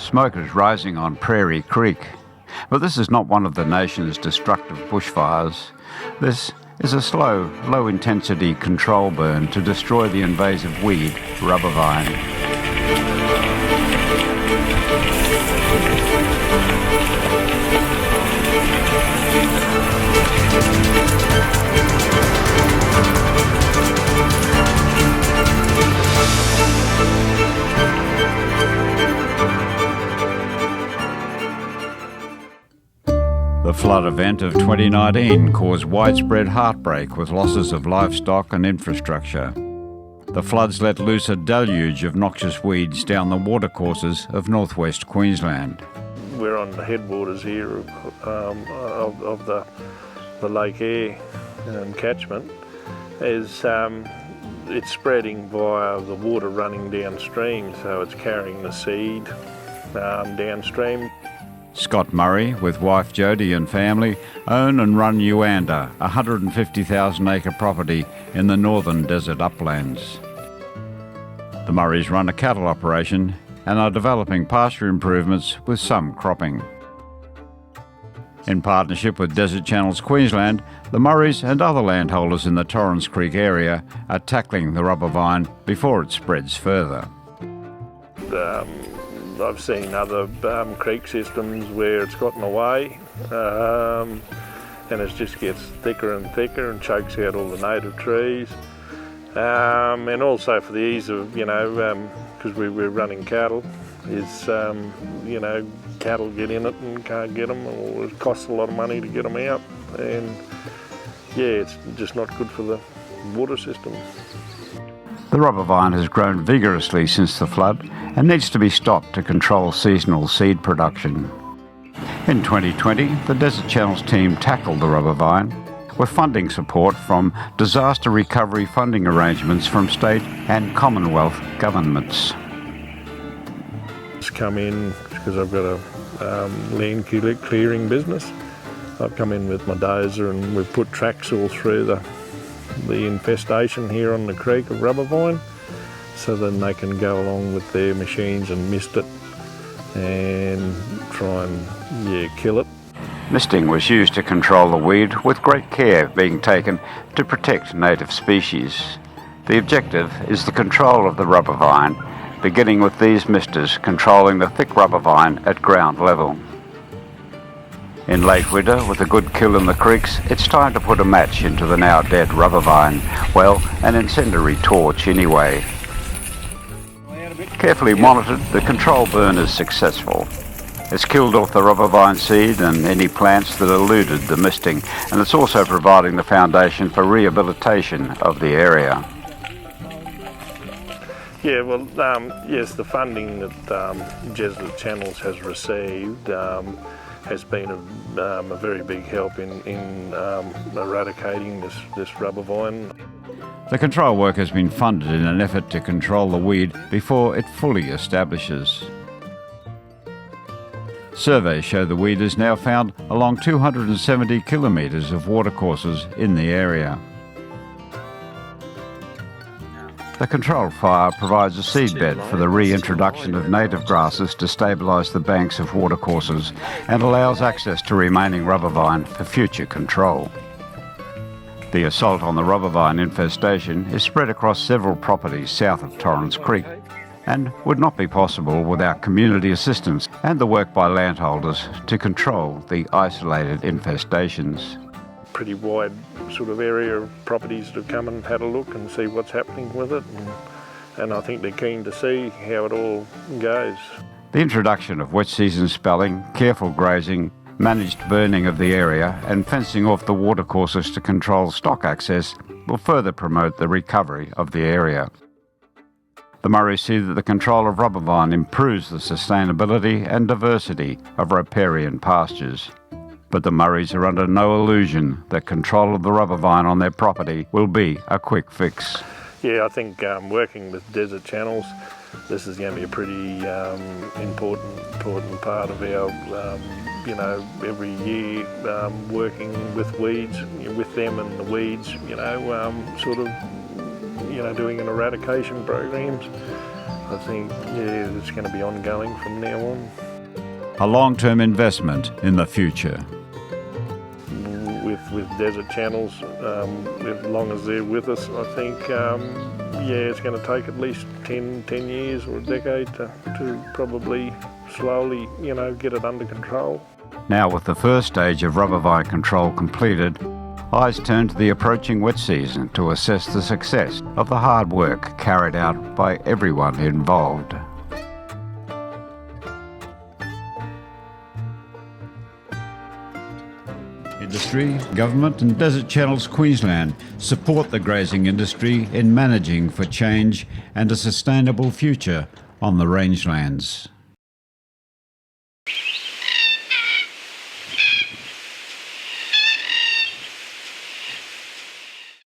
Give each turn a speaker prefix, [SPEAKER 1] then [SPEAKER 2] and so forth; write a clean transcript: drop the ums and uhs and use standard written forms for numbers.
[SPEAKER 1] Smoke is rising on Prairie Creek, but this is not one of the nation's destructive bushfires. This is a slow, low-intensity control burn to destroy the invasive weed, rubber vine. The flood event of 2019 caused widespread heartbreak with losses of livestock and infrastructure. The floods let loose a deluge of noxious weeds down the watercourses of northwest Queensland.
[SPEAKER 2] We're on the headwaters here of the Lake Eyre catchment. It's spreading via the water running downstream, so it's carrying the seed downstream.
[SPEAKER 1] Scott Murray, with wife Jody and family, own and run UANDA, a 150,000-acre property in the northern desert uplands. The Murrays run a cattle operation and are developing pasture improvements with some cropping. In partnership with Desert Channels Queensland, the Murrays and other landholders in the Torrens Creek area are tackling the rubber vine before it spreads further.
[SPEAKER 2] I've seen other creek systems where it's gotten away and it just gets thicker and thicker and chokes out all the native trees. And also for the ease of, because we're running cattle, is, cattle get in it and can't get them, or it costs a lot of money to get them out. And yeah, it's just not good for the water system.
[SPEAKER 1] The rubber vine has grown vigorously since the flood and needs to be stopped to control seasonal seed production. In 2020, the Desert Channels team tackled the rubber vine with funding support from disaster recovery funding arrangements from state and Commonwealth governments.
[SPEAKER 2] It's come in because I've got a land clearing business. I've come in with my dozer and we've put tracks all through the infestation here on the creek of rubber vine, so then they can go along with their machines and mist it and try and kill it.
[SPEAKER 1] Misting was used to control the weed, with great care being taken to protect native species. The objective is the control of the rubber vine, beginning with these misters controlling the thick rubber vine at ground level. In late winter, with a good kill in the creeks, it's time to put a match into the now dead rubber vine. Well, an incendiary torch anyway. Carefully monitored, the control burn is successful. It's killed off the rubber vine seed and any plants that eluded the misting, and it's also providing the foundation for rehabilitation of the area.
[SPEAKER 2] Yeah, well, yes, the funding that Desert Channels has received has been a very big help in eradicating this rubber vine.
[SPEAKER 1] The control work has been funded in an effort to control the weed before it fully establishes. Surveys show the weed is now found along 270 kilometres of watercourses in the area. The controlled fire provides a seedbed for the reintroduction of native grasses to stabilise the banks of watercourses and allows access to remaining rubber vine for future control. The assault on the rubber vine infestation is spread across several properties south of Torrens Creek and would not be possible without community assistance and the work by landholders to control the isolated infestations.
[SPEAKER 2] Pretty wide sort of area of properties that have come and had a look and see what's happening with it, and I think they're keen to see how it all goes.
[SPEAKER 1] The introduction of wet season spelling, careful grazing, managed burning of the area and fencing off the watercourses to control stock access will further promote the recovery of the area. The Murrays see that the control of rubber vine improves the sustainability and diversity of riparian pastures. But the Murrays are under no illusion that control of the rubber vine on their property will be a quick fix.
[SPEAKER 2] Yeah, I think working with Desert Channels, this is going to be a pretty important part of our, every year working with weeds, with them and the weeds, doing an eradication programs. I think, yeah, it's going to be ongoing from now on.
[SPEAKER 1] A long-term investment in the future.
[SPEAKER 2] With desert channels, as long as they're with us, I think, yeah, it's going to take at least 10 years or a decade to probably slowly, you know, get it under control.
[SPEAKER 1] Now, with the first stage of rubber vine control completed, eyes turn to the approaching wet season to assess the success of the hard work carried out by everyone involved. Industry, government and Desert Channels Queensland support the grazing industry in managing for change and a sustainable future on the rangelands.